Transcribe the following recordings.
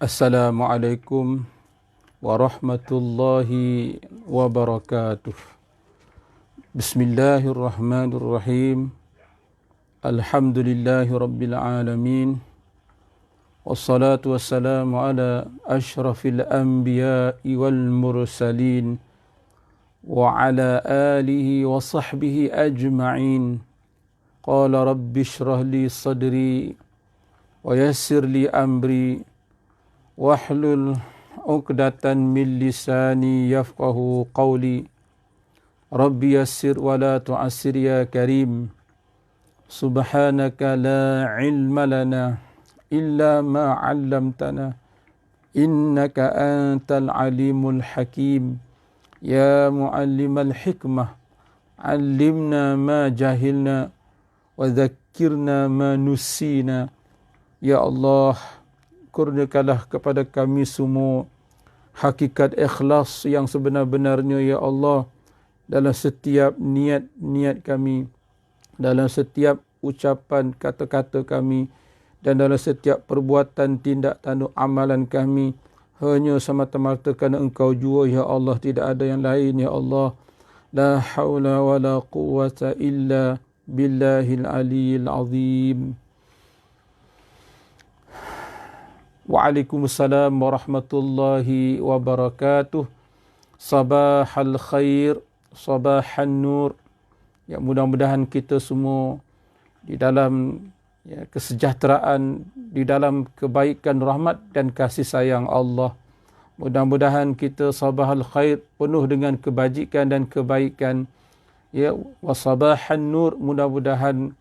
Assalamualaikum warahmatullahi wabarakatuh. Bismillahirrahmanirrahim. Alhamdulillahi rabbil alamin. Wassalatu wassalamu ala ashrafil anbiya'i wal mursalin wa ala alihi wa sahbihi ajma'in. Qala rabbi shrah li sadri wa yassir li amri wahlul 'uqdatan min lisani yafqahu qawli. Rabbi yassir wa la tu'assir ya karim. Subhanaka la ilma lana illa ma 'allamtana innaka antal alimul hakim. Ya muallimal hikmah 'allimna ma jahilna wa dhakkirna ma nusina. Ya Allah, kurniakanlah kepada kami semua hakikat ikhlas yang sebenar-benarnya, ya Allah, dalam setiap niat-niat kami, dalam setiap ucapan kata-kata kami, dan dalam setiap perbuatan tindak tanduk amalan kami, hanya semata-mata kerana Engkau jua, ya Allah, tidak ada yang lain, ya Allah. La haula wa la quwwata illa billahil aliyyil azim. Waalaikumsalam warahmatullahi wabarakatuh. Sabahal khair, sabahan nur. Ya, mudah-mudahan kita semua di dalam kesejahteraan, di dalam kebaikan, rahmat dan kasih sayang Allah. Mudah-mudahan kita sabahal khair, penuh dengan kebajikan dan kebaikan. Ya, wa sabahan nur, mudah-mudahan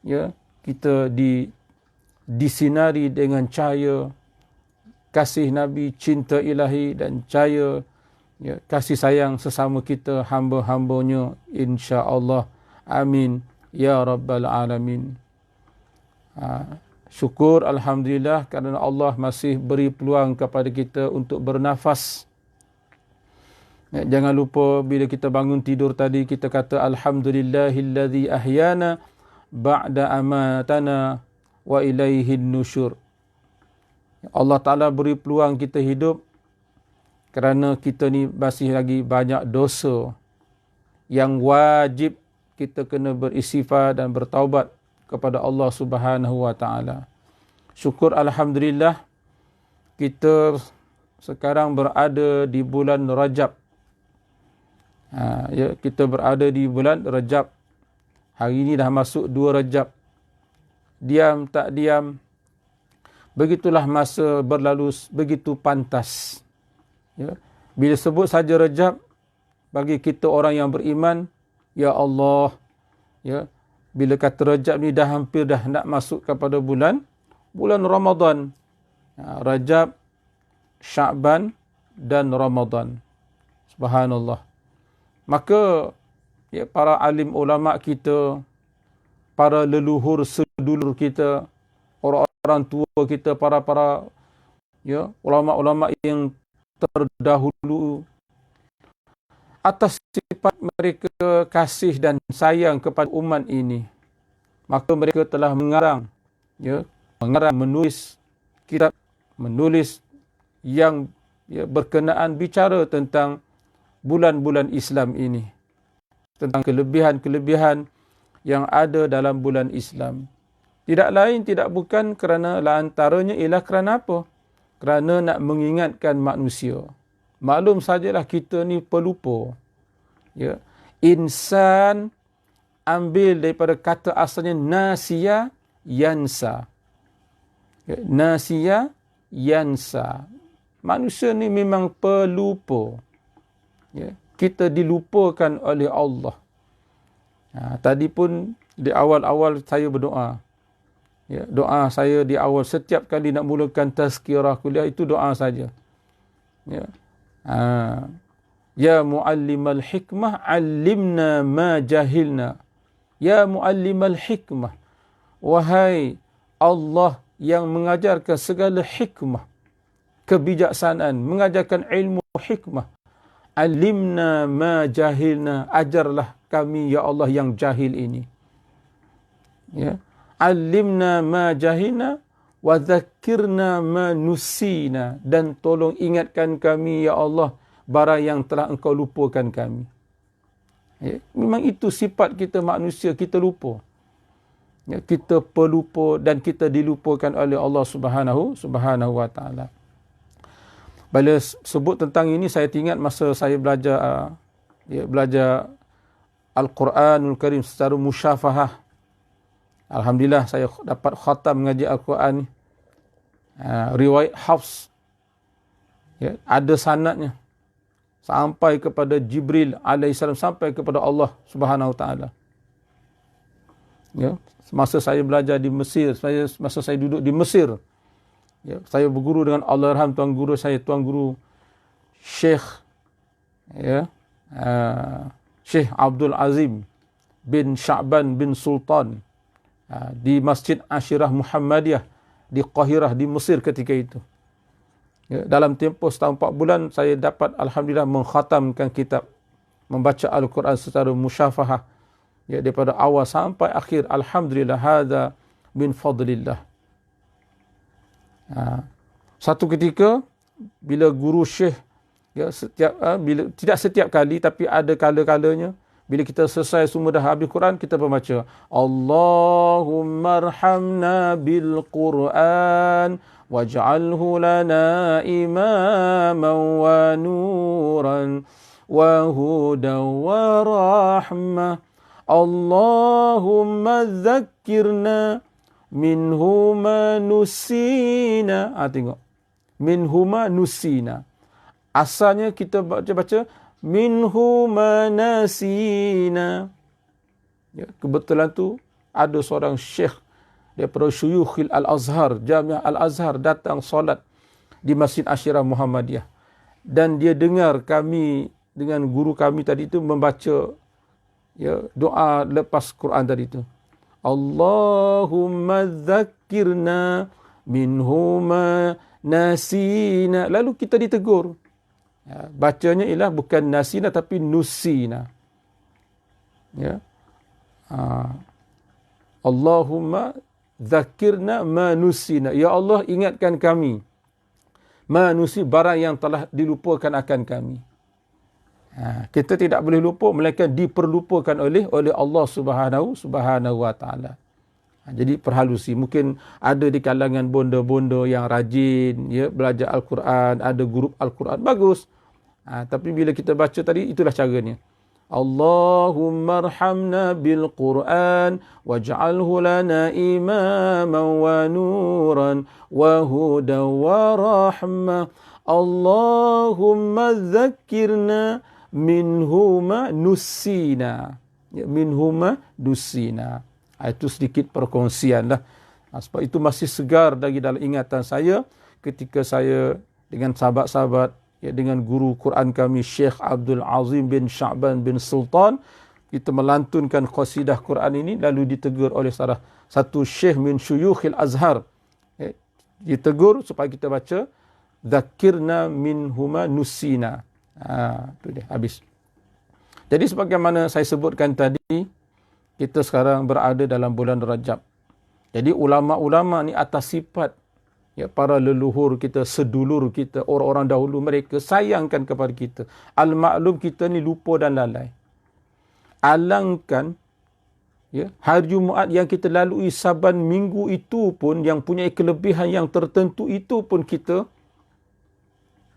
ya kita disinari dengan cahaya kasih Nabi, cinta ilahi dan cahaya kasih sayang sesama kita, hamba-hambanya, insya-Allah. Amin ya rabbal alamin. Syukur alhamdulillah kerana Allah masih beri peluang kepada kita untuk bernafas. Jangan lupa bila kita bangun tidur tadi kita kata alhamdulillahillazi ahyana ba'da amatana wa ilaihin nusyur. Allah Ta'ala beri peluang kita hidup kerana kita ni masih lagi banyak dosa yang wajib kita kena beristighfar dan bertaubat kepada Allah Subhanahu wa Ta'ala. Syukur alhamdulillah kita sekarang berada di bulan Rajab. Kita berada di bulan Rajab. Hari ini dah masuk 2 Rajab. Diam tak diam, begitulah masa berlalu begitu pantas. Bila sebut saja Rajab, bagi kita orang yang beriman, ya Allah, bila kata Rajab ni dah hampir dah nak masuk kepada bulan Ramadan. Rajab, Sya'ban dan Ramadan. Subhanallah. Maka para alim ulama kita, para leluhur sedulur kita, orang tua kita, para ulama-ulama yang terdahulu, atas sifat mereka kasih dan sayang kepada umat ini, maka mereka telah mengarang, menulis kitab, menulis yang berkenaan bicara tentang bulan-bulan Islam ini, tentang kelebihan-kelebihan yang ada dalam bulan Islam. Tidak lain, tidak bukan kerana antaranya ialah kerana apa? Kerana nak mengingatkan manusia. Maklum sajalah kita ni pelupa. Insan ambil daripada kata asalnya nasiya yansa. Nasiya yansa. Manusia ni memang pelupa. Kita dilupakan oleh Allah. Tadi pun di awal-awal saya berdoa. Doa saya di awal setiap kali nak mulakan tazkirah kuliah itu doa saja. Ya muallimal hikmah 'allimna ma jahilna. Ya muallimal hikmah, wahai Allah yang mengajarkan segala hikmah, kebijaksanaan, mengajarkan ilmu hikmah. 'Allimna ma jahilna, ajarlah kami ya Allah yang jahil ini. 'Allimna ma jahilna wa dzakkirna ma nusina, dan tolong ingatkan kami ya Allah barang yang telah engkau lupakan kami. Ya, memang itu sifat kita manusia, kita lupa. Ya, kita pelupa dan kita dilupakan oleh Allah Subhanahu wa taala. Bila sebut tentang ini, saya ingat masa saya belajar Al-Quranul Karim secara musyafahah. Alhamdulillah saya dapat khatam mengaji Al-Quran. Riwayat Hafs. Ya, ada sanadnya. Sampai kepada Jibril alaihissalam, sampai kepada Allah Subhanahu wa taala. Ya, masa saya belajar di Mesir, masa saya duduk di Mesir, ya, saya berguru dengan Allahyarham tuan guru saya, tuan guru Syekh Syekh Abdul Azim bin Sya'ban bin Sultan di Masjid Ashirah Muhammadiyah di Qahirah di Mesir ketika itu. Ya, dalam tempoh setahun 4 bulan saya dapat alhamdulillah mengkhatamkan kitab, membaca Al-Quran secara musyafahah, ya, daripada awal sampai akhir. Alhamdulillah, hadza min fadlillah. Satu ketika bila guru Syekh, ya, bila tidak setiap kali tapi ada kala-kalanya bila kita selesai semua dah habis Quran, kita membaca Allahumma arhamna bil Quran waj'alhu lana imaman wa nuran wa hudan wa rahmah. Allahumma dzakkirna minhuma nusina. Tengok. Minhuma nusina. Asalnya kita baca minhuma nasina. Ya, kebetulan tu ada seorang syekh daripada Syuyukhil Al-Azhar, Jamiah Al-Azhar, datang solat di Masjid Ashirah Muhammadiyah. Dan dia dengar kami dengan guru kami tadi itu membaca, ya, doa lepas Quran tadi itu. Allahumma dzakkirna minhuma nasina. Lalu kita ditegur. Ya, bacanya ialah bukan nasina tapi nusina. Ya. Allahumma dzakkirna ma nusina. Ya Allah, ingatkan kami ma nusi, barang yang telah dilupakan akan kami. Kita tidak boleh lupa, melainkan diperlupakan oleh Allah Subhanahu wa taala. Jadi perhalusi. Mungkin ada di kalangan bonda-bonda yang rajin, ya, belajar Al-Quran, ada grup Al-Quran, bagus. Tapi bila kita baca tadi, itulah caranya. Allahumma arhamna bil Quran waj'alhu lana imaman wa nuran wa hudan wa rahmah. Allahumma dzakkirna minhuma nusina. Ya, minhuma nusina. Itu sedikit perkongsian lah. Sebab itu masih segar lagi dalam ingatan saya ketika saya dengan sahabat-sahabat, ya, dengan guru Quran kami Syekh Abdul Azim bin Sya'ban bin Sultan, kita melantunkan qasidah Quran ini, lalu ditegur oleh salah satu syekh min Syuyukhil Azhar. Ya, ditegur supaya kita baca dzakkirna minhuma nusina. Itu dia, habis. Jadi sebagaimana saya sebutkan tadi, kita sekarang berada dalam bulan Rajab. Jadi ulama-ulama ni atas sifat, ya, para leluhur kita, sedulur kita, orang-orang dahulu, mereka sayangkan kepada kita. Al-maklum kita ni lupa dan lalai. Alangkan, ya, hari Jumaat yang kita lalui saban minggu itu pun, yang punya kelebihan yang tertentu itu pun kita,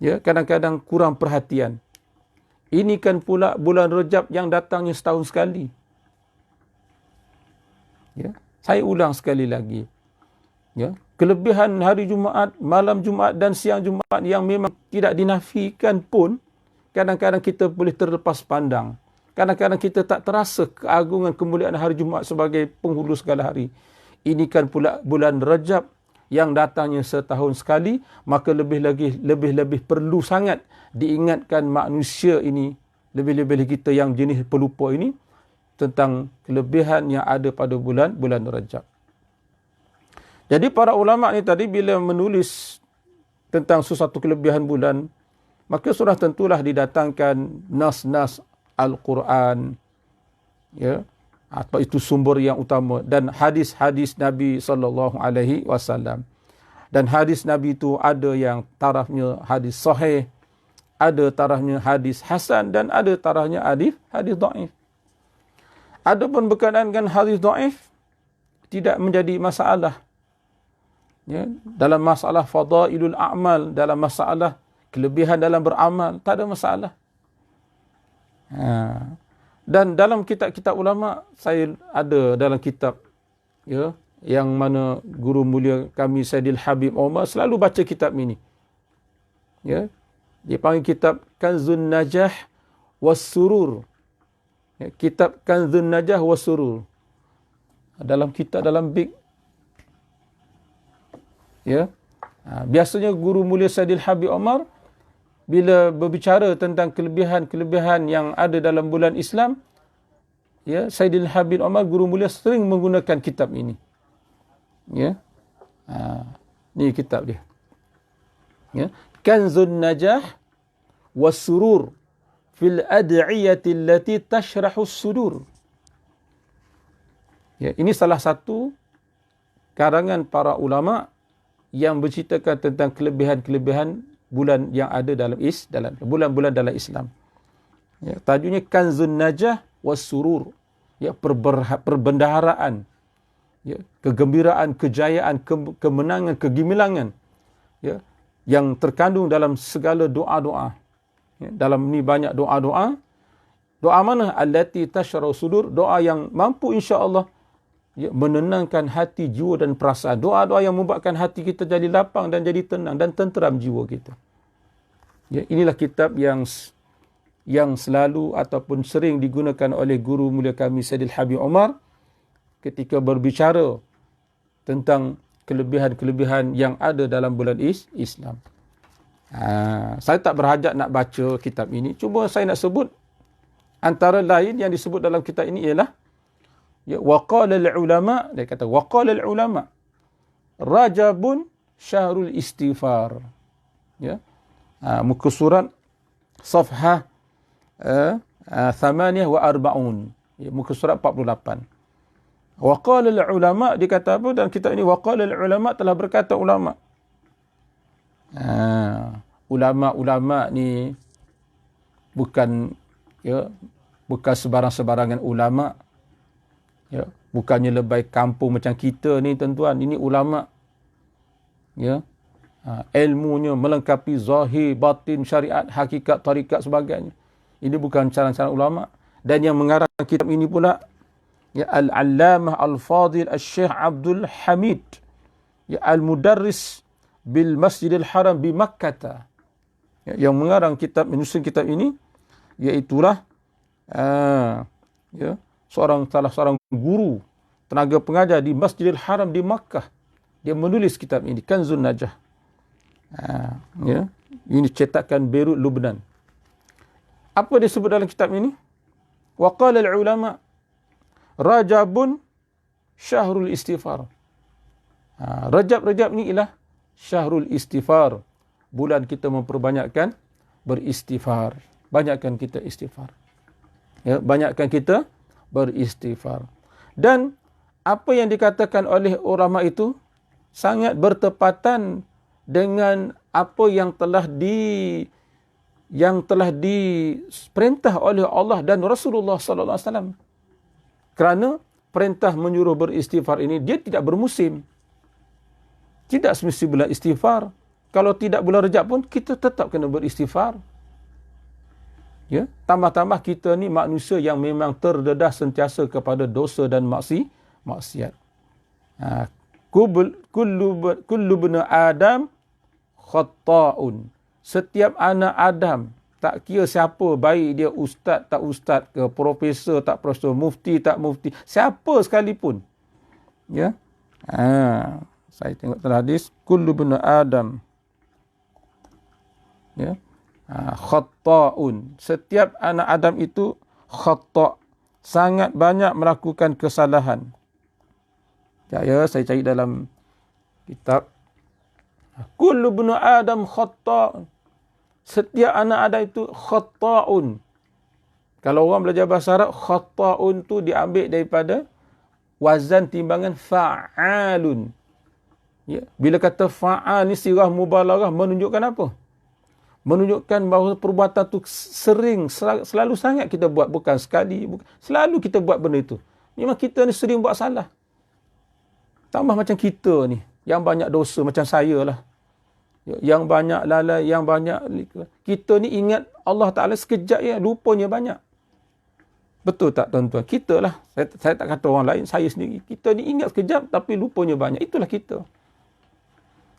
ya, kadang-kadang kurang perhatian. Ini kan pula bulan Rajab yang datangnya setahun sekali. Ya, saya ulang sekali lagi. Ya, kelebihan hari Jumaat, malam Jumaat dan siang Jumaat yang memang tidak dinafikan pun, kadang-kadang kita boleh terlepas pandang. Kadang-kadang kita tak terasa keagungan kemuliaan hari Jumaat sebagai penghulu segala hari. Ini kan pula bulan Rajab yang datangnya setahun sekali, maka lebih perlu sangat diingatkan manusia ini, lebih-lebih kita yang jenis pelupa ini, tentang kelebihan yang ada pada bulan Rajab. Jadi para ulama ni tadi bila menulis tentang sesuatu kelebihan bulan, maka sudah tentulah didatangkan nas-nas Al-Quran, ya, atau itu sumber yang utama, dan hadis-hadis Nabi SAW. Dan hadis Nabi itu ada yang tarafnya hadis sahih, ada tarafnya hadis hasan, dan ada tarafnya hadis dhaif. Adapun berkenaan dengan hadis dhaif tidak menjadi masalah. Ya, dalam masalah fadailul a'mal, dalam masalah kelebihan dalam beramal, tak ada masalah. Dan dalam kitab-kitab ulama, saya ada dalam kitab ya, yang mana guru mulia kami Saidil Habib Omar selalu baca kitab ini. Ya, dia panggil kitab Kanzun Najah was Surur. Ya, kitab Kanzun Najah was Surur. Dalam kitab, dalam big. Ya. Biasanya guru mulia Saidil Habib Omar bila berbicara tentang kelebihan-kelebihan yang ada dalam bulan Islam, ya, Saidil Habib Omar guru mulia sering menggunakan kitab ini. Ya. Ni kitab dia. Ya. Kanzun Najah was Surur fil ad'iyati allati tashrahu as-sudur. Ya, ini salah satu karangan para ulama yang berceritakan tentang kelebihan-kelebihan bulan yang ada dalam bulan-bulan dalam Islam. Ya, tajuknya Kanzun Najah was Surur. Ya, perbendaharaan, ya, kegembiraan, kejayaan, kemenangan, kegemilangan, ya, yang terkandung dalam segala doa-doa. Ya, dalam ni banyak doa-doa. Doa mana? Allati tashrahu sudur, doa yang mampu insya-Allah ya, menenangkan hati, jiwa dan perasaan. Doa-doa yang membuatkan hati kita jadi lapang dan jadi tenang dan tenteram jiwa kita. Ya, inilah kitab yang selalu ataupun sering digunakan oleh guru mulia kami Saidil Habib Omar ketika berbicara tentang kelebihan-kelebihan yang ada dalam bulan Islam. Saya tak berhajat nak baca kitab ini. Cuma saya nak sebut antara lain yang disebut dalam kitab ini ialah ya, waqala al-ulama, dia kata waqala al-ulama Rajabun syahrul istighfar. Ya. Muka surat safhah 48, ya, muka surat 48. Waqala al-ulama, dia kata apa dalam kitab ini? Waqala al-ulama, telah berkata ulama. Ulama-ulama ni bukan sebarang-sebarangan ulama. Ya, bukannya lebay kampung macam kita ni tuan-tuan. Ini ulama. Ya. Ilmunya melengkapi zahir, batin, syariat, hakikat, tarikat sebagainya. Ini bukan cara-cara ulama. Dan yang mengarang kitab ini pula ya, Al-Allamah Al-Fadil Al-Syekh Abdul Hamid, ya, Al-Mudarris bil Masjidil Haram bi Makkah. Ya, yang mengarang kitab, menyusun kitab ini iaitulah ya, salah seorang guru, tenaga pengajar di Masjidil Haram di Makkah. Dia menulis kitab ini, Kanzun Najah. Ya, ini cetakan Beirut, Lubnan. Apa disebut dalam kitab ini? Waqala al-ulama Rajabun syahrul istighfar. Rajab ni ialah syahrul istighfar. Bulan kita memperbanyakkan beristighfar. Banyakkan kita istighfar. Ya, banyakkan kita beristighfar. Dan apa yang dikatakan oleh ulama itu sangat bertepatan dengan apa yang telah diperintah oleh Allah dan Rasulullah sallallahu alaihi wasallam. Kerana perintah menyuruh beristighfar ini dia tidak bermusim. Tidak semesti bulan istighfar. Kalau tidak bulan Rajab pun kita tetap kena beristighfar. Ya, tambah-tambah kita ni manusia yang memang terdedah sentiasa kepada dosa dan maksiat. Kullu bani Adam khata'un. Setiap anak Adam, tak kira siapa, baik dia ustaz tak ustaz ke, profesor tak profesor, mufti tak mufti, siapa sekalipun. Ya. Saya tengok dalam hadis, kullu bani Adam. Ya. Khata'un. Setiap anak Adam itu khata', sangat banyak melakukan kesalahan. Ya, saya cari dalam kitab. Kullu bani Adam khata'. Setiap anak Adam itu khata'un. Kalau orang belajar bahasa Arab, khata'un tu diambil daripada wazan timbangan fa'alun. Ya, bila kata fa'al ni sirah mubalaghah menunjukkan apa? Menunjukkan bahawa perbuatan tu sering, selalu sangat kita buat, bukan sekali, selalu kita buat benda itu. Memang kita ni sering buat salah. Tambah macam kita ni, yang banyak dosa macam saya lah. Yang banyak lalai, yang banyak... Kita ni ingat Allah Ta'ala sekejap ya, lupanya banyak. Betul tak tuan-tuan? Kita lah. Saya tak kata orang lain, saya sendiri. Kita ni ingat sekejap, tapi lupanya banyak. Itulah kita.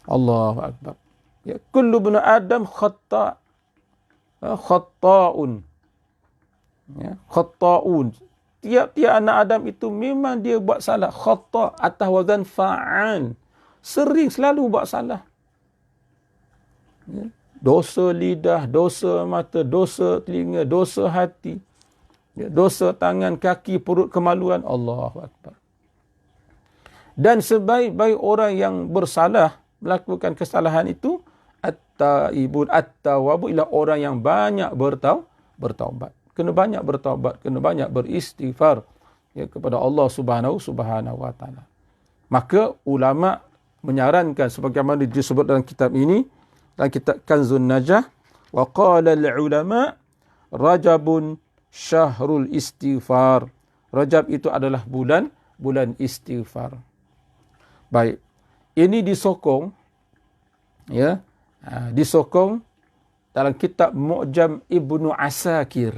Allahu Akbar. Ya, kullu ibn Adam khatta'un. Ya, khatta'un. Tiap-tiap anak Adam itu memang dia buat salah. Khata' atas wazan fa'al. Sering selalu buat salah. Ya, dosa lidah, dosa mata, dosa telinga, dosa hati. Ya, dosa tangan, kaki, perut, kemaluan. Allahu Akbar. Dan sebaik-baik orang yang bersalah, melakukan kesalahan itu, at-taibun, at-tawabu, ialah orang yang banyak bertaubat. Kena banyak bertaubat, kena banyak beristighfar ya, kepada Allah Subhanahu wa taala. Maka ulama menyarankan sebagaimana disebut dalam kitab ini, dalam kitab Kanzun Najah, wa qala al-ulama Rajabun syahrul istighfar. Rajab itu adalah bulan istighfar. Baik. Ini disokong ya, disokong dalam kitab Mu'jam Ibnu Asakir.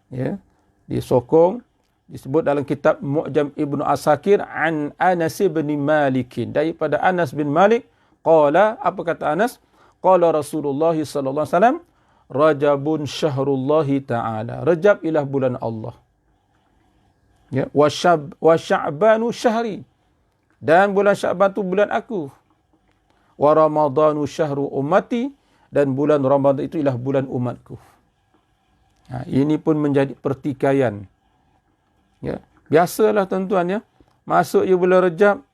Ya, disokong disebut dalam kitab Mu'jam Ibnu Asakir an Anas bin Malik, daripada Anas bin Malik qala, apa kata Anas? Qala Rasulullah sallallahu alaihi wasallam, Rajabun syahrullah taala. Rajab ialah bulan Allah. Ya, wa Sya'banu syahri. Dan bulan Sya'ban tu bulan aku. Wa Ramadhanu syahru ummati, dan bulan Ramadan itu ialah bulan umatku. Ini pun menjadi pertikaian. Ya, biasalah tuan-tuan ya. Masuk je bulan Rajab.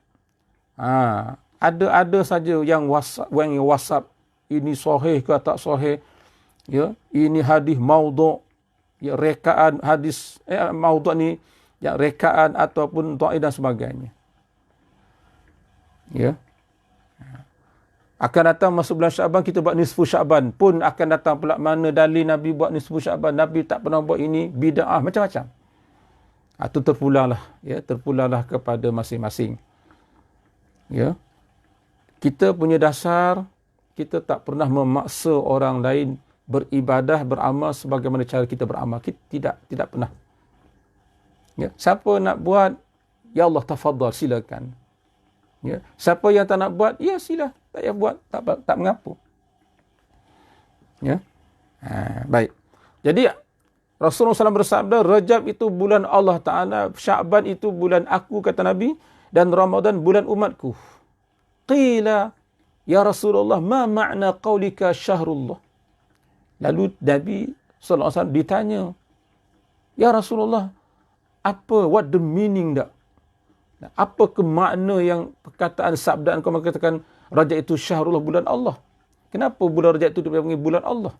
Ada saja yang WhatsApp ini sahih ke tak sahih. Ya, ini hadis maudhu', ya, rekaan hadis maudhu' ni ya, rekaan ataupun dhaif dan sebagainya. Ya. Akan datang masuk bulan Sya'ban, kita buat nisfu Sya'ban. Pun akan datang pula mana dalil Nabi buat nisfu Sya'ban. Nabi tak pernah buat ini, bid'ah, macam-macam. Itu terpulanglah, ya, terpulanglah kepada masing-masing. Ya. Kita punya dasar, kita tak pernah memaksa orang lain beribadah, beramal sebagaimana cara kita beramal. Kita tidak pernah. Ya. Siapa nak buat, ya Allah tafadhal, silakan. Ya. Siapa yang tak nak buat, ya sila, tak payah buat, tak mengapa. Ya. Baik. Jadi Rasulullah SAW bersabda, Rajab itu bulan Allah Ta'ala, Sya'ban itu bulan aku, kata Nabi, dan Ramadan bulan umatku. Qila, ya Rasulullah, ma makna qaulika syahrullah? Lalu Nabi SAW ditanya, ya Rasulullah, what the meaning dah? Apa ke makna yang perkataan sabdaan kau mengatakan Rajab itu syahrullah, bulan Allah? Kenapa bulan Rajab itu dipanggil bulan Allah?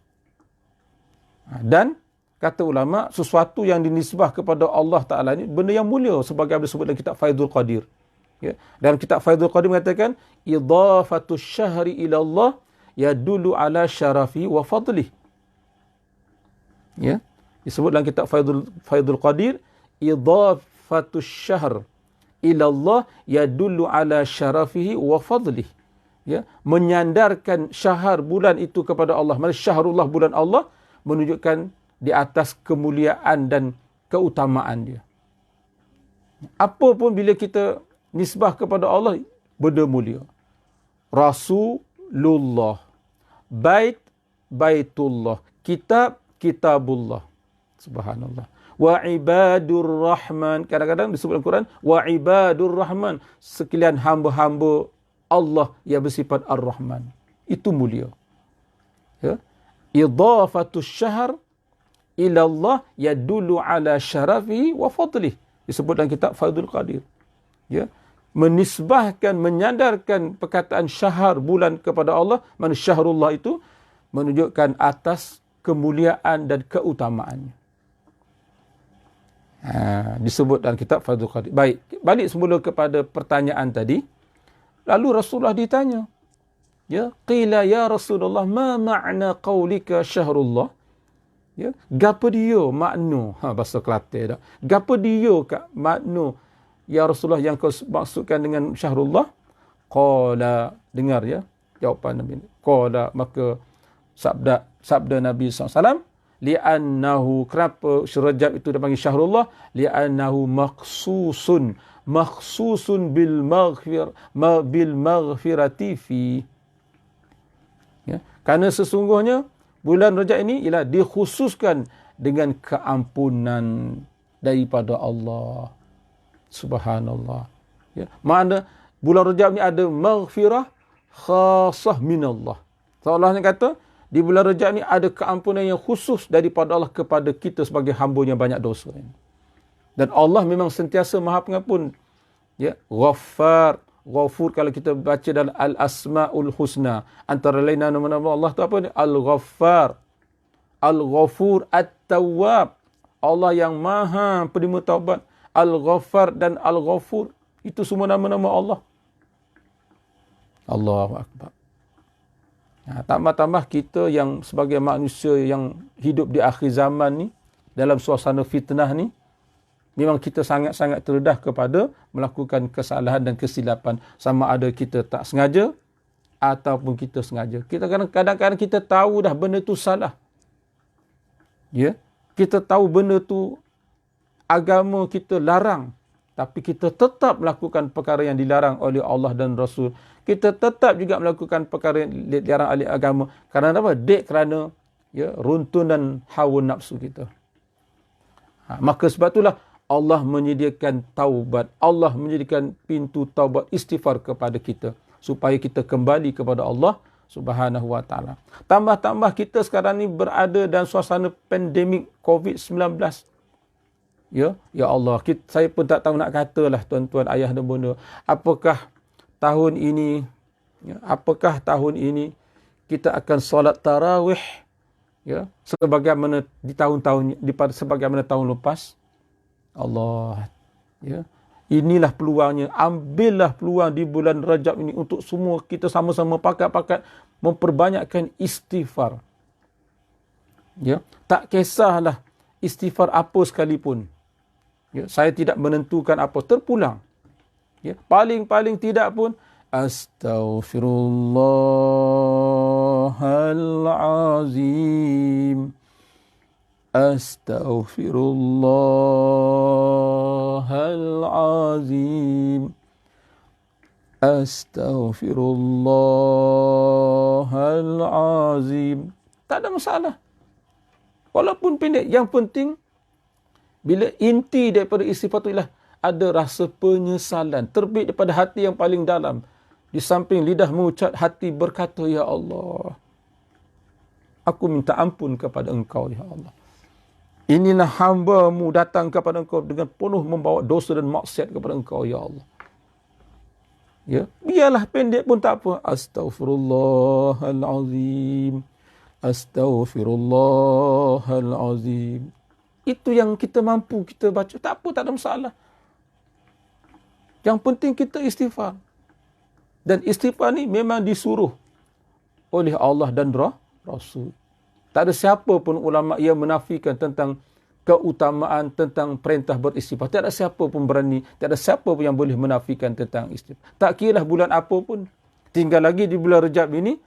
Dan kata ulama, sesuatu yang dinisbah kepada Allah Ta'ala ni benda yang mulia, sebagai yang disebut dalam kitab Faidul Qadir. Ya. Dalam kitab Faidul Qadir mengatakan, idhafatus syahri ila Allah yadullu ala syarafi wa fadlih. Ya. Disebut dalam kitab Faidul Qadir, idhafatus syahr ila Allah yadullu ala syarafihi wa fadlih. Ya, menyandarkan syahr bulan itu kepada Allah, mana syahrullah bulan Allah, menunjukkan di atas kemuliaan dan keutamaan dia. Apa pun bila kita nisbah kepada Allah, benda mulia. Rasulullah, baitullah, kitabullah. Subhanallah. Wa ibadur rahman, kadang-kadang disebut dalam Quran, wa ibadur rahman, sekalian hamba-hamba Allah yang bersifat ar-Rahman. Itu mulia. Ya. Idhafatus syahr ila Allah yadullu ala syarafihi wa fadlih. Disebut dalam kitab Faidul Qadir. Ya. Menisbahkan, menyandarkan perkataan syahr bulan kepada Allah, mana syahrullah itu menunjukkan atas kemuliaan dan keutamaannya. Disebut dalam kitab Faidul Qadir. Baik, balik semula kepada pertanyaan tadi. Lalu Rasulullah ditanya, ya, qila ya Rasulullah ma ma'na qaulika syahrullah? Ya, gapo dia makna, bahasa Kelantan dah. Gapo dia kat makna ya Rasulullah yang kau maksudkan dengan syahrullah? Qala, dengar ya jawapan Nabi. Qala, maka sabda Nabi SAW, li'annahu, kenapa Rajab itu dipanggil syahrullah? Li'annahu makhsusun bil maghfirati fi. Ya, karena sesungguhnya bulan Rajab ini ialah dikhususkan dengan keampunan daripada Allah. Subhanallah. Ya, makna bulan Rajab ni ada maghfirah khasah minallah. Seolah-olahnya kata, di bulan Rajab ni ada keampunan yang khusus daripada Allah kepada kita sebagai hamba yang banyak dosa. Dan Allah memang sentiasa Maha Pengampun. Ya, Ghaffar, Ghafur, kalau kita baca dalam Al-Asma'ul Husna, antara lain nama-nama Allah tu apa ni? Al-Ghaffar, Al-Ghafur, At-Tawwab. Allah yang Maha penerima taubat. Al-Ghaffar dan Al-Ghafur, itu semua nama-nama Allah. Allahu Akbar. Tambah-tambah kita yang sebagai manusia yang hidup di akhir zaman ni, dalam suasana fitnah ni, memang kita sangat-sangat terdedah kepada melakukan kesalahan dan kesilapan. Sama ada kita tak sengaja ataupun kita sengaja. Kita kadang-kadang kita tahu dah benda tu salah. Ya, kita tahu benda tu agama kita larang, tapi kita tetap melakukan perkara yang dilarang oleh Allah dan Rasul. Kita tetap juga melakukan perkara yang dilarang oleh agama. Kerana apa? Kerana ya, runtunan hawa nafsu kita. Maka sebab itulah Allah menyediakan taubat. Allah menyediakan pintu taubat istighfar kepada kita, supaya kita kembali kepada Allah Subhanahu wa taala. Tambah-tambah kita sekarang ni berada dalam suasana pandemik COVID-19. Ya Allah, saya pun tak tahu nak katalah, tuan-tuan, ayah dan bunda. Apakah tahun ini kita akan solat tarawih ya sebagaimana di sebagaimana tahun lepas? Allah, ya. Inilah peluangnya. Ambillah peluang di bulan Rajab ini untuk semua kita sama-sama pakat-pakat memperbanyakkan istighfar. Ya, tak kisahlah istighfar apa sekalipun. Ya, saya tidak menentukan apa, terpulang. Ya, paling tidak pun astaghfirullahalazim. Astaghfirullahalazim. Astaghfirullahalazim. Tak ada masalah. Walaupun pendek, yang penting bila inti daripada istighfar itu ialah ada rasa penyesalan terbit daripada hati yang paling dalam. Di samping lidah mengucap, hati berkata, ya Allah, aku minta ampun kepada Engkau, ya Allah. Inilah hamba-Mu datang kepada Engkau dengan penuh membawa dosa dan maksiat kepada Engkau, ya Allah. Ya, biarlah pendek pun tak apa. Astaghfirullahalazim. Astaghfirullahalazim. Itu yang kita mampu kita baca. Tak apa, tak ada masalah. Yang penting kita istighfar. Dan istighfar ni memang disuruh oleh Allah dan Rasul. Tak ada siapa pun ulama yang menafikan tentang keutamaan, tentang perintah beristighfar. Tak ada siapa pun berani, tak ada siapa pun yang boleh menafikan tentang istighfar. Tak kira bulan apa pun. Tinggal lagi di bulan Rajab ini,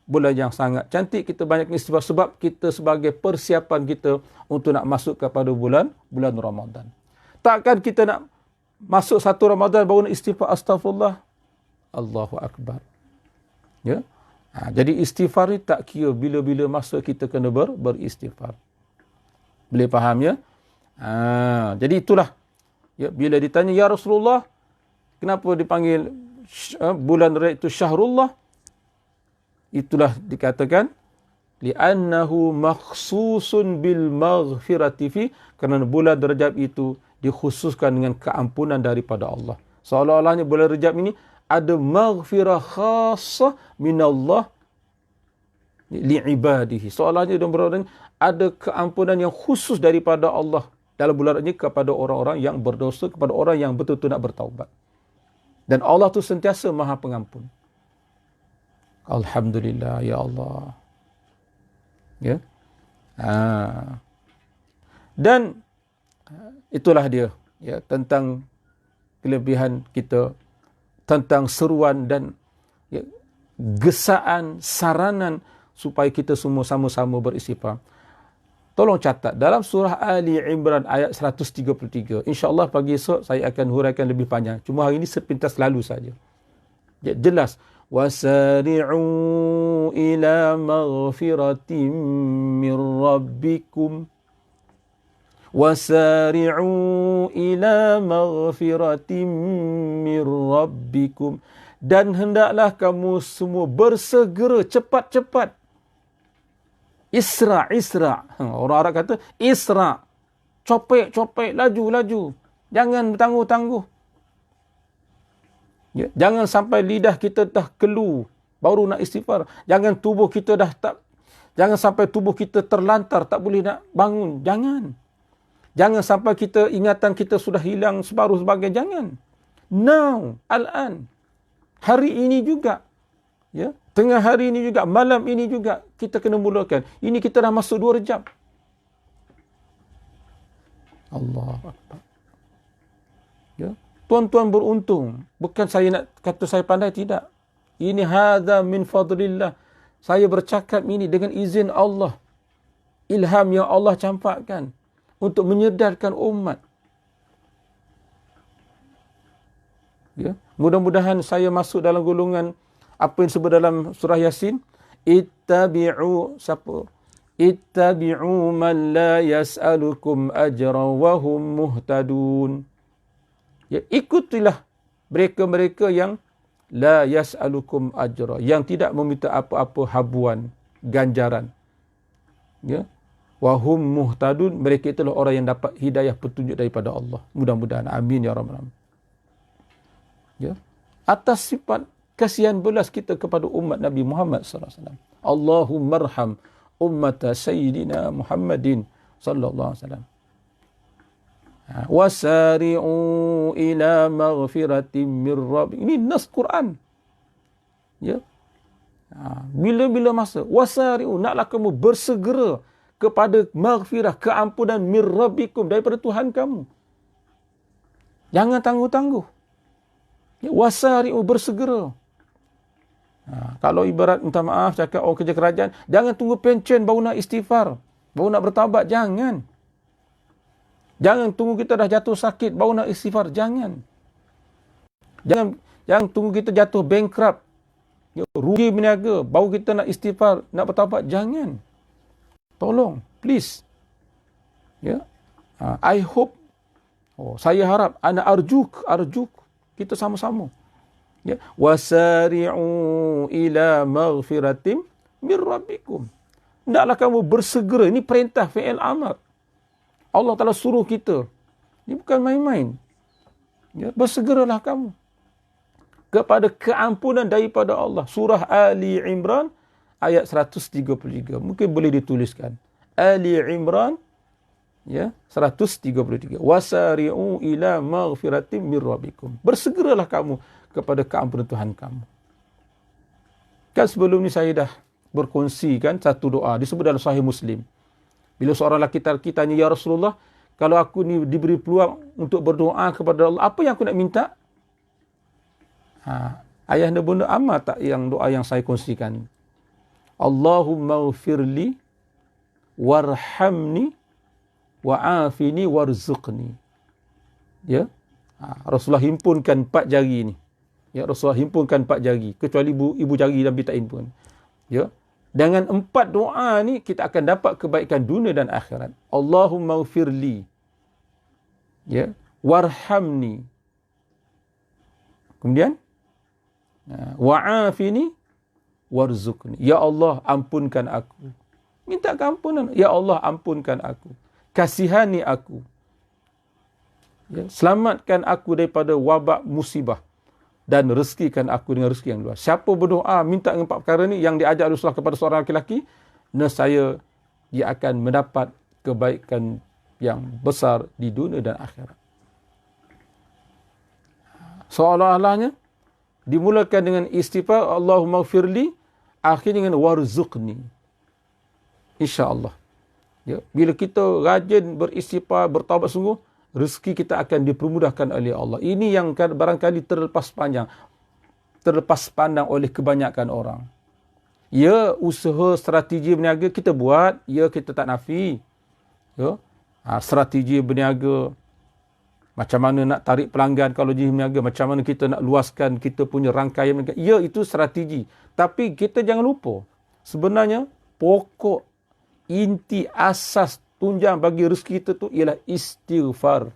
bulan yang sangat cantik, kita banyak istighfar sebab kita sebagai persiapan kita untuk nak masuk kepada bulan Ramadan. Takkan kita nak masuk satu Ramadan baru nak istighfar, astagfirullah. Allahu Akbar. Ya. Jadi istighfar ni tak kira bila-bila masa kita kena beristighfar. Boleh faham ya? Jadi itulah. Ya, bila ditanya, ya Rasulullah, kenapa dipanggil bulan Rajab itu syahrullah? Itulah dikatakan li'annahu makhsusun bil maghfirati fi, kerana bulan Rajab itu dikhususkan dengan keampunan daripada Allah. Seolah-olahnya bulan Rajab ini ada maghfirah khasah minallah li'ibadihi. Seolahnya ada keampunan yang khusus daripada Allah dalam bulan ini kepada orang-orang yang berdosa, kepada orang yang betul-betul nak bertaubat. Dan Allah tu sentiasa Maha Pengampun. Alhamdulillah, ya Allah. Ya. Dan itulah dia, ya, tentang kelebihan kita, tentang seruan dan, ya, gesaan, saranan supaya kita semua sama-sama beristighfar. Tolong catat dalam surah Ali Imran ayat 133. InsyaAllah pagi esok saya akan huraikan lebih panjang. Cuma hari ini sepintas lalu saja. Ya, jelas. Wasari'u ila maghfiratin min rabbikum. Wasari'u ila maghfiratin min rabbikum. Dan hendaklah kamu semua bersegera, cepat-cepat. Isra'. Orang Arab kata isra'. Copek, laju. Jangan bertangguh-tangguh. Ya, jangan sampai lidah kita dah kelu baru nak istighfar. Jangan sampai tubuh kita terlantar, tak boleh nak bangun. Jangan sampai ingatan kita sudah hilang separuh sebagai. Jangan. Now, al-an. Hari ini juga. Ya, tengah hari ini juga, malam ini juga kita kena mulakan. Ini kita dah masuk 2 Rejab. Allah Akbar. Ya, tuan-tuan beruntung. Bukan saya nak kata saya pandai, tidak. Ini hadza min fadlillah. Saya bercakap ini dengan izin Allah. Ilham yang Allah campakkan untuk menyedarkan umat. Ya, mudah-mudahan saya masuk dalam golongan apa yang disebut dalam surah Yasin, ittabi'u man la yas'alukum ajran wa hum muhtadun. Ya, ikutilah mereka-mereka yang la yas'alukum ajra, yang tidak meminta apa-apa habuan, ganjaran. Ya, wa hum muhtadun, mereka itulah orang yang dapat hidayah petunjuk daripada Allah. Mudah-mudahan, amin ya rabbal alamin. Ya, atas sifat kasihan belas kita kepada umat Nabi Muhammad sallallahu alaihi wasallam. Allahumma arham ummata sayyidina Muhammadin sallallahu alaihi wasallam. Wasari'u ila maghfiratin min rabbikum. Ini nas Quran. Ya. Bila-bila masa, wasari'u, naklah kamu bersegera kepada maghfirah, keampunan min rabbikum, daripada Tuhan kamu. Jangan tangguh-tangguh. Ya, wasari'u, bersegera. Kalau ibarat minta maaf cakap orang kerja kerajaan, jangan tunggu pencen baru nak istighfar, baru nak bertaubat. Jangan tunggu kita dah jatuh sakit baru nak istighfar. Jangan tunggu kita jatuh bankrupt, rugi berniaga baru kita nak istighfar, nak bertaubat. Jangan. Tolong, please. Ya. I hope, saya harap, ana arjuk kita sama-sama. Ya, wasari'u ila maghfiratin min rabbikum. Hendaklah kamu bersegera. Ini perintah fi'il amr. Allah Ta'ala suruh kita. Ini bukan main-main. Ya, bersegeralah kamu kepada keampunan daripada Allah. Surah Ali Imran ayat 133. Mungkin boleh dituliskan. Ali Imran, ya, 133. Wasari'u ila maghfiratin min rabbikum. Bersegeralah kamu kepada keampunan Tuhan kamu. Kan sebelum ni saya dah berkongsikan satu doa disebut dalam Sahih Muslim. Bila seorang lelaki tanya, ya Rasulullah, kalau aku ni diberi peluang untuk berdoa kepada Allah, apa yang aku nak minta? Ayahanda bunda amal tak yang doa yang saya kongsikan? Allahumma ghfirli warhamni wa'afini warzuqni. Ya. Rasulullah himpunkan 4 jari ni. Ya, Rasulullah himpunkan 4 jari, kecuali ibu jari Nabi tak himpun. Ya. Dengan 4 doa ni kita akan dapat kebaikan dunia dan akhirat. Allahumma ghfirli. Ya, warhamni. Kemudian wa'afini warzuqni. Ya Allah, ampunkan aku. Minta keampunan. Ya Allah, ampunkan aku. Kasihani aku. Ya, selamatkan aku daripada wabak musibah. Dan rezekikan aku dengan rezeki yang luas. Siapa berdoa minta dengan 4 perkara ni yang diajar Rasulullah kepada seorang lelaki, nescaya dia akan mendapat kebaikan yang besar di dunia dan akhirat. Seolah-olahnya dimulakan dengan istighfar, Allahumma firli, akhirnya dengan warzuqni. InsyaAllah. Ya, bila kita rajin beristighfar, bertaubat sungguh, rezeki kita akan dipermudahkan oleh Allah. Ini yang barangkali terlepas pandang oleh kebanyakan orang. Ya, usaha strategi berniaga kita buat, ya kita tak nafi. Ya, strategi berniaga, macam mana nak tarik pelanggan kalau di berniaga, macam mana kita nak luaskan kita punya rangkaian berniaga. Ya, itu strategi. Tapi kita jangan lupa, sebenarnya pokok, inti, asas, tunjang bagi rezeki kita tu ialah istighfar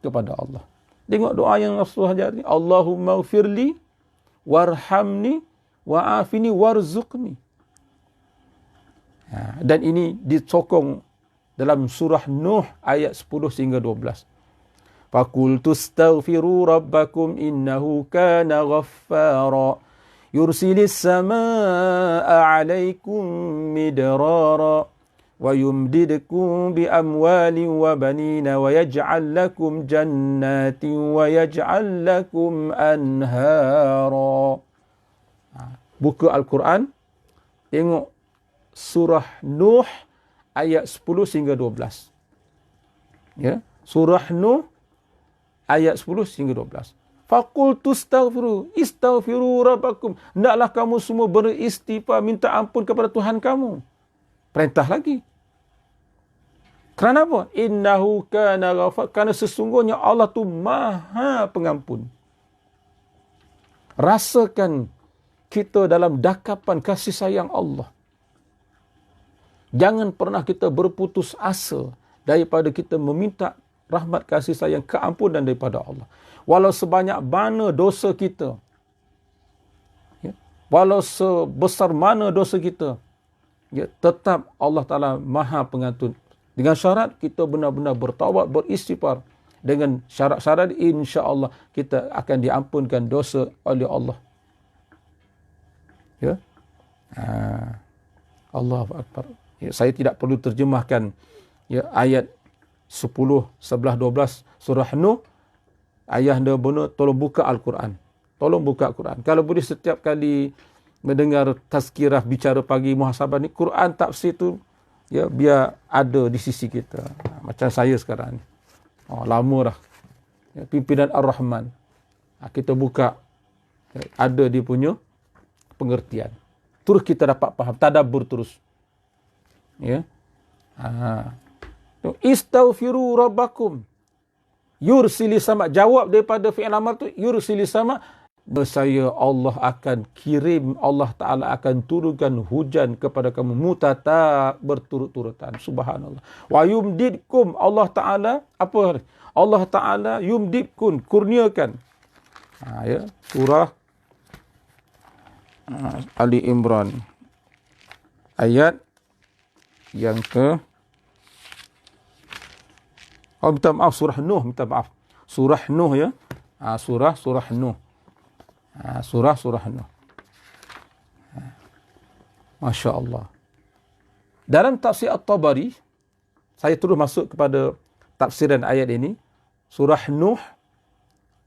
kepada Allah. Tengok doa yang Rasulullah ajar ni, Allahumma firli, warhamni, wa'afini, warzuqni. Dan ini disokong dalam surah Nuh ayat 10 sehingga 12. Faqultu astaghfiru rabbakum innahu kana ghaffara yursilis samaa'a 'alaikum midrara wa yumdidkum bi amwalin wa banina wa yaj'al lakum jannatin wa yaj'al lakum anhara. Buka Al-Quran, tengok surah Nuh ayat 10 hingga 12. Ya, surah Nuh ayat 10 hingga 12. Faqultu istaghfiru rabbakum. Hendaklah kamu semua beristighfar, minta ampun kepada Tuhan kamu. Perintah lagi. Kerana apa? Innahu kana ghafar. Kerana sesungguhnya Allah tu Maha Pengampun. Rasakan kita dalam dakapan kasih sayang Allah. Jangan pernah kita berputus asa daripada kita meminta rahmat kasih sayang keampunan daripada Allah. Walau sebanyak mana dosa kita, ya, walau sebesar mana dosa kita, ya, tetap Allah Ta'ala Maha Pengampun. Dengan syarat kita benar-benar bertaubat, beristighfar. Dengan syarat-syarat, insya-Allah kita akan diampunkan dosa oleh Allah. Ya. Allahu Akbar. Ya, saya tidak perlu terjemahkan ya, ayat 10, 11, 12 surah Nuh. Ayah anda benar, tolong buka Al-Quran. Tolong buka Al-Quran. Kalau boleh setiap kali mendengar tazkirah bicara pagi muhasabah ni, Quran tafsir tu ya, biar ada di sisi kita. Macam saya sekarang ni. Lama dah. Ya, pimpinan Ar-Rahman. Kita buka, ya, ada dia punya pengertian. Terus kita dapat faham. Tadabbur terus. Ya. Istaghfiru rabbakum. Yursili sama. Jawab daripada fi'il amar tu, yursili sama. Saya Allah akan kirim, Allah Ta'ala akan turunkan hujan kepada kamu mutata berturut-turutan. Subhanallah. Wa yumdidkum, Allah Ta'ala apa? Allah Ta'ala yumdidkum, kurniakan. Ya, surah Ali Imran ayat yang ke minta maaf, surah Nuh, minta maaf. Surah Nuh ya. Surah Nuh. Surah Nuh. Masya Allah. Dalam tafsir At-Tabari, saya terus masuk kepada tafsiran ayat ini. Surah Nuh,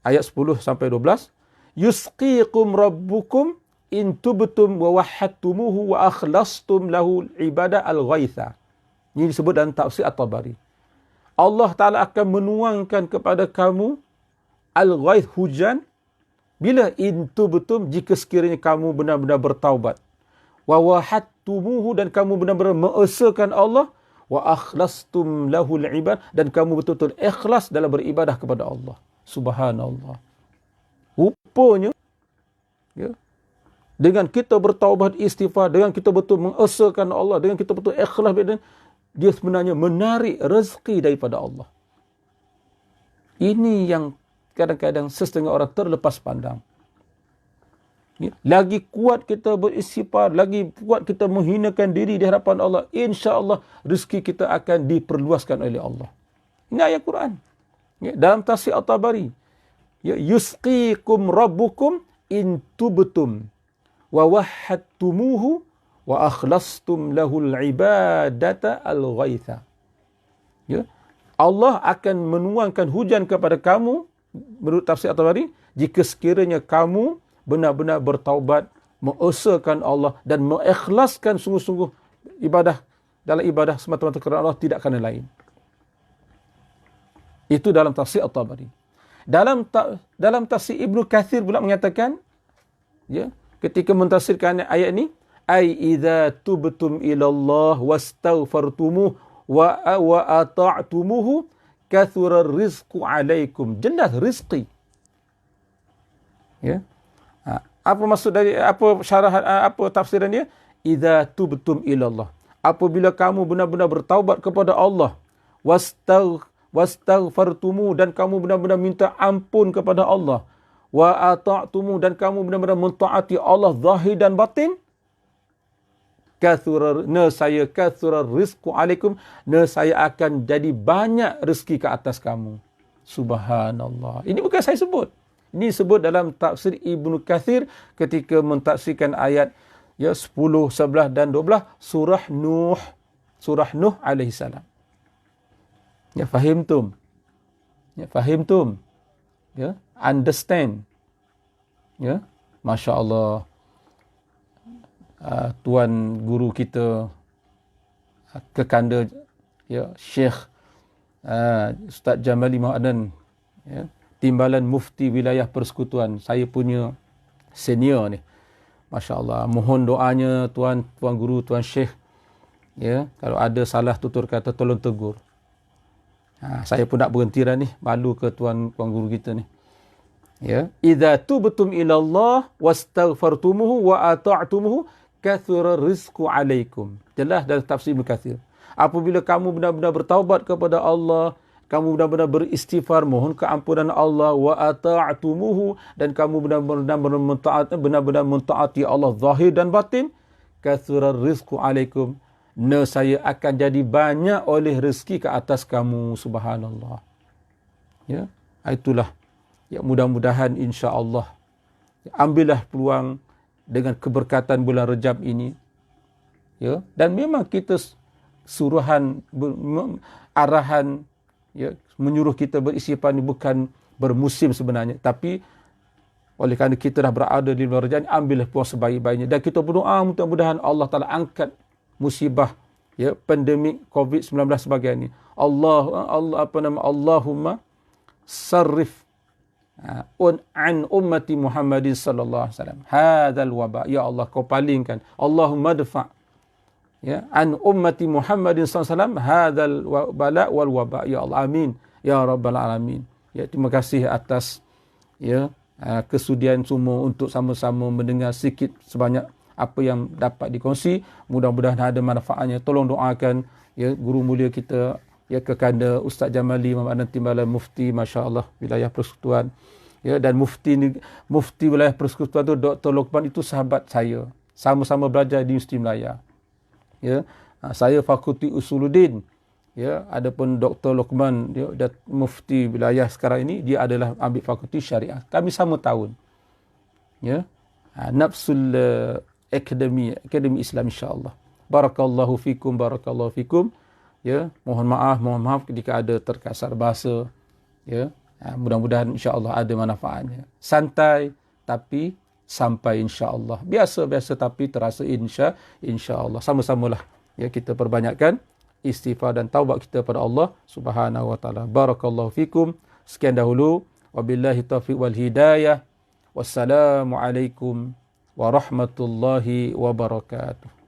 ayat 10 sampai 12. Yusqikum rabbukum in tubtum wa wahadtumuhu wa akhlastum lahu ibadah al-ghaitha. Ini disebut dalam tafsir At-Tabari. Allah Ta'ala akan menuangkan kepada kamu al-ghaith, hujan. Bila intu betul, jika sekiranya kamu benar-benar bertaubat. Wa wahadtumuhu, dan kamu benar-benar mengesahkan Allah. Wa akhlastum lahul ibad, dan kamu betul-betul ikhlas dalam beribadah kepada Allah. Subhanallah. Rupanya, ya, dengan kita bertaubat, istighfar, dengan kita betul mengesahkan Allah, dengan kita betul ikhlas, dia sebenarnya menarik rezeki daripada Allah. Ini yang kadang-kadang setengah orang terlepas pandang. Lagi kuat kita beristighfar, lagi kuat kita menghinakan diri di hadapan Allah, insya-Allah rezeki kita akan diperluaskan oleh Allah. Ini ayat Quran. Dalam tafsir At-Tabari. Yusqikum rabbukum in tubtum wa wahadtumuhu wa akhlastum lahul ibadata al-ghaitha. Ya. Allah akan menuangkan hujan kepada kamu menurut tafsir At-Tabari, jika sekiranya kamu benar-benar bertaubat, mengesahkan Allah dan mengikhlaskan sungguh-sungguh ibadah, dalam ibadah semata-mata kerana Allah, tidak kerana lain. Itu dalam tafsir At-Tabari. Dalam tafsir Ibnu Katsir pula menyatakan, ya, ketika mentafsirkan ayat ini, ai idza tubtum ila Allah wastaghfartumuh wa ata'tumuhu kathura rizqu alaikum. Jelas rizqi. Ya. Apa maksud dari apa syarah apa tafsiran dia? Idza tubtum ila Allah. Apabila kamu benar-benar bertaubat kepada Allah, wastaghfartumu, dan kamu benar-benar minta ampun kepada Allah, wa ata'tumu, dan kamu benar-benar mentaati Allah zahir dan batin, kathura rizqu alaikum, saya akan jadi banyak rezeki ke atas kamu. Subhanallah. Ini bukan saya sebut. Ini sebut dalam tafsir Ibnu Katsir ketika mentafsirkan ayat 10, 11 dan 12 surah Nuh. Surah Nuh alaihi salam. Ya, fahimtum. Ya, fahimtum. Ya, understand. Ya, masya-Allah. Tuan guru kita kekanda, ya, Syekh Ustaz Jamali Muhadan, ya, Timbalan Mufti Wilayah Persekutuan, saya punya senior ni. Masya-Allah, mohon doanya tuan guru, tuan Syekh, ya, kalau ada salah tutur kata tolong tegur. Saya pun nak berhenti dah ni, malu ke tuan guru kita ni. Ya, idza tubtum ila Allah wastaghfartumuhu wa ata'tumuhu kathura rizqu alaikum. Jelas dalam tafsir Ibnu Katsir. Apabila kamu benar-benar bertaubat kepada Allah, kamu benar-benar beristighfar, mohon keampunan Allah, wa ata'tumuhu, dan kamu benar-benar mentaati Allah zahir dan batin, kathura rizqu alaikum, saya akan jadi banyak oleh rezeki ke atas kamu. Subhanallah. Ya, itulah. Ya, mudah-mudahan insya-Allah ambillah peluang dengan keberkatan bulan Rejab ini, ya, dan memang kita suruhan, arahan, ya, menyuruh kita beristighfar ni bukan bermusim sebenarnya, tapi oleh kerana kita dah berada di bulan Rejab, ambillah peluang sebaik-baiknya, dan kita berdoa mudah-mudahan Allah Taala angkat musibah, ya, pandemik COVID-19 sebagainya. Allahumma sarrif an ummati Muhammadin sallallahu alaihi wasallam hadzal waba, ya Allah, kau palingkan. Allahumma dfa', ya, an ummati Muhammadin sallallahu alaihi wasallam hadzal bala wal waba, ya Allah, amin ya rabbal alamin. Ya, terima kasih atas, ya, kesudian semua untuk sama-sama mendengar sikit sebanyak apa yang dapat dikongsi. Mudah-mudahan ada manfaatnya. Tolong doakan, ya, guru mulia kita, ya, kekanda Ustaz Jamali Muhammad Timbalan Mufti, masya-Allah, Wilayah Persekutuan, ya, dan mufti Wilayah Persekutuan tu Dr. Lokman, itu sahabat saya. Sama-sama belajar di Universiti Melaya. Ya, saya Fakulti Usuluddin. Ya, adapun Dr. Lokman, dia mufti wilayah sekarang ini, dia adalah ambil Fakulti Syariah. Kami sama tahun. Ya. Nafsul Akademi Islam, insya-Allah. Barakallahu fikum, barakallahu fikum. Ya, mohon maaf ketika ada terkasar bahasa, ya. Mudah-mudahan insya-Allah ada manfaatnya. Santai tapi sampai, insya-Allah. Biasa-biasa tapi terasa, insya-Allah. Sama-samalah, ya, kita perbanyakkan istighfar dan taubat kita pada Allah Subhanahu wa taala. Barakallahu fikum. Sekian dahulu, wabillahi taufiq wal hidayah. Wassalamualaikum warahmatullahi wabarakatuh.